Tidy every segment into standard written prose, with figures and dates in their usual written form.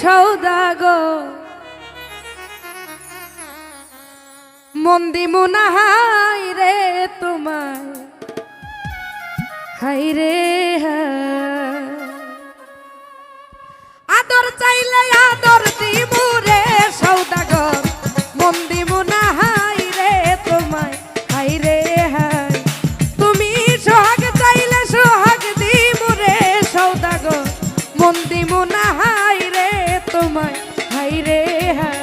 সৌদাগর মন্দি মুনা high রে তোমায় high রে আদর চাইলে আদর দিমু রে সৌদাগর মন্দি মুনা হাই রে তোমায় হাই রে হাই তুমি সোহাগ চাইলে সোহাগ দিমু রে সৌদাগর মন্দি মুনা হাই রে তোমায় হাই রে হাই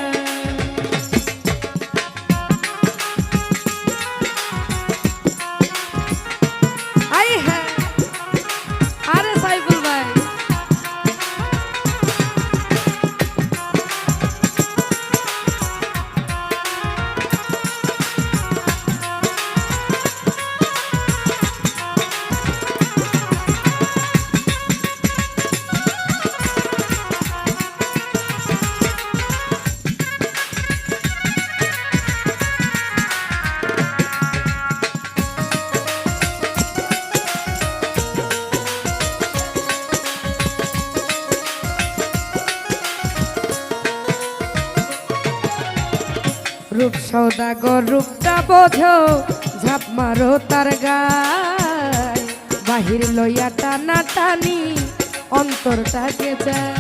রূপ সৌদাগর রূপটা বোঝো ঝাপ মারো তার গায় বাহির লইয়া টানা টানি অন্তরটাকে যায়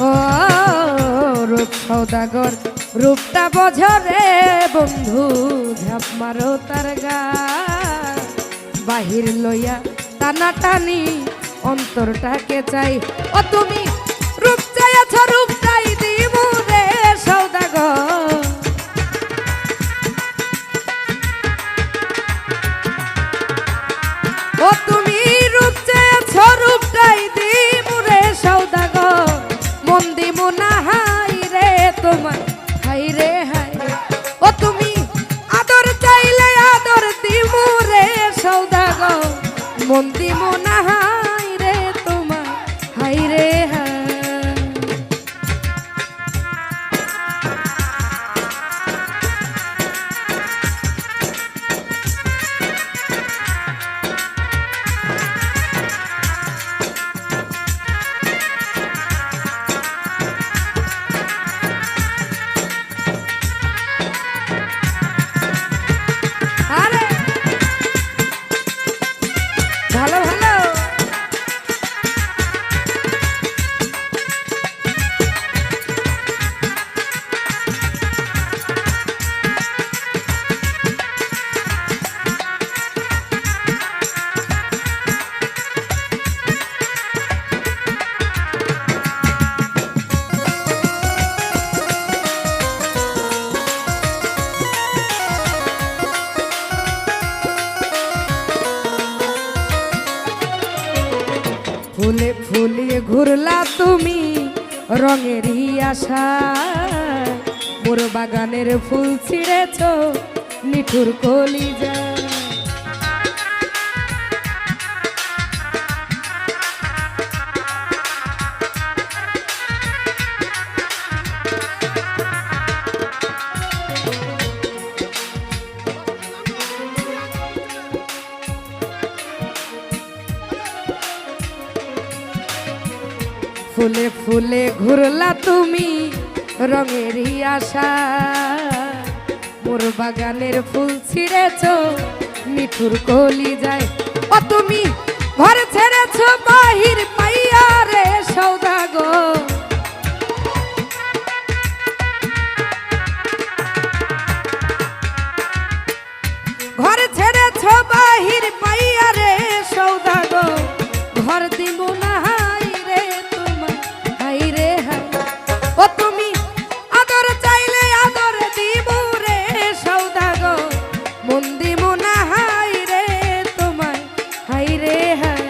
ও রূপ সৌদাগর রূপটা বোঝো রে বন্ধু ঝাপ মারো তার গায় বাহির লইয়া টানা টানি অন্তরটাকে চাই ও তুমি রূপ চাইছ রূপ চাই দিব রে সৌদাগর ও তুমি রূপ চাইছ রূপ চাই দিব রে সৌদাগর মন দিব না হাই রে তোমার হাই রে হাই ও তুমি আদর চাইলে আদর দিব রে সৌদাগর মন দিব না হাই রে তোমার হাই রে হাই ফুলে ফুলিয়ে ঘুরলা তুমি রঙেরই আশা মোর বাগানের ফুল ছিঁড়েছ নিঠুর কলিজা ফুলে ফুলে ঘুরলা তুমি রঙেরই আশা মোর বাগানের ফুল ছিঁড়েছ মিঠুর কলি যায় ও তুমি ঘর ছেড়েছ বাহির পাইয়া রে সৌদাগর ঘর ছেড়েছ বাহির পাইয়া রে সৌদাগর ঘর দিব না ও তুমি আদর চাইলে আদর দিব রে সৌদাগর মন দিব না হাই রে তোমায় হাই রে হাই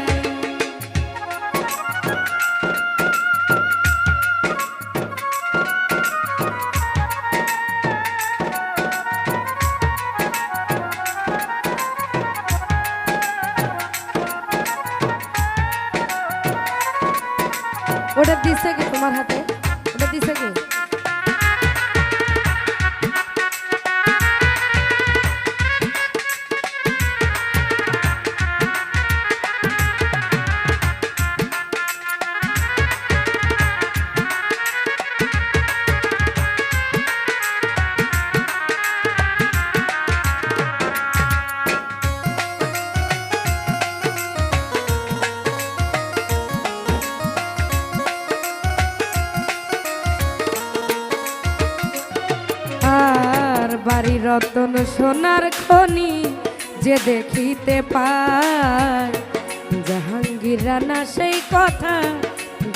ওটা দিছে কি তোমার হাতে ওটা দিছে কি বাড়ি রতন সোনার খনি যে দেখিতে পায়, জাহাঙ্গীর রানা সেই কথা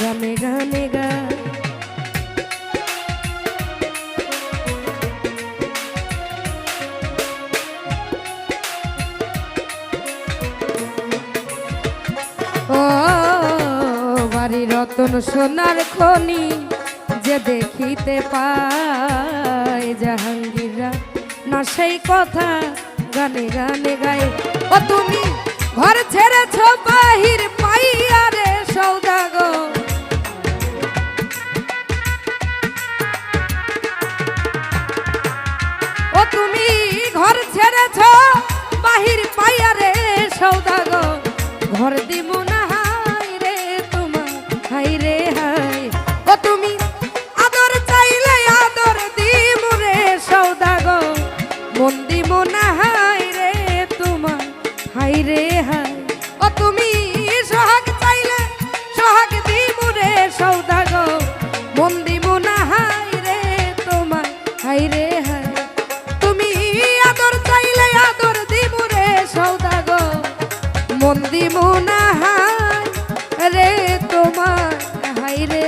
গানে গানে গায়। ও বাড়ি রতন সোনার খনি যে দেখিতে পায়, জাহাঙ্গীররা না সেই কথা গানে গানে গায়। ও তুমি ঘর ছেড়েছ বাহির পাইয়া রে সৌদাগর, ও তুমি ঘর ছেড়েছ বাহির পাইয়া রে সৌদাগর, ঘর দিব না হাই রে তোমার হাই রে হাই। ও তুমি আদর চাইলে আদর দিব রে সৌদাগর, মন দিব না হাই রে তোমার হাই রে হাই। ও তুমি সোহাগ চাইলে সোহাগ দিব রে সৌদাগর, মন দিব না হাই রে তোমার হাই রে হাই। তুমি আদর চাইলে আদর দিব রে সৌদাগর, মন দিব না হাই রে তোমার হাই রে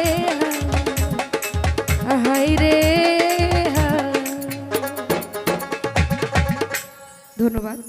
হাই রে হাই। ধন্যবাদ।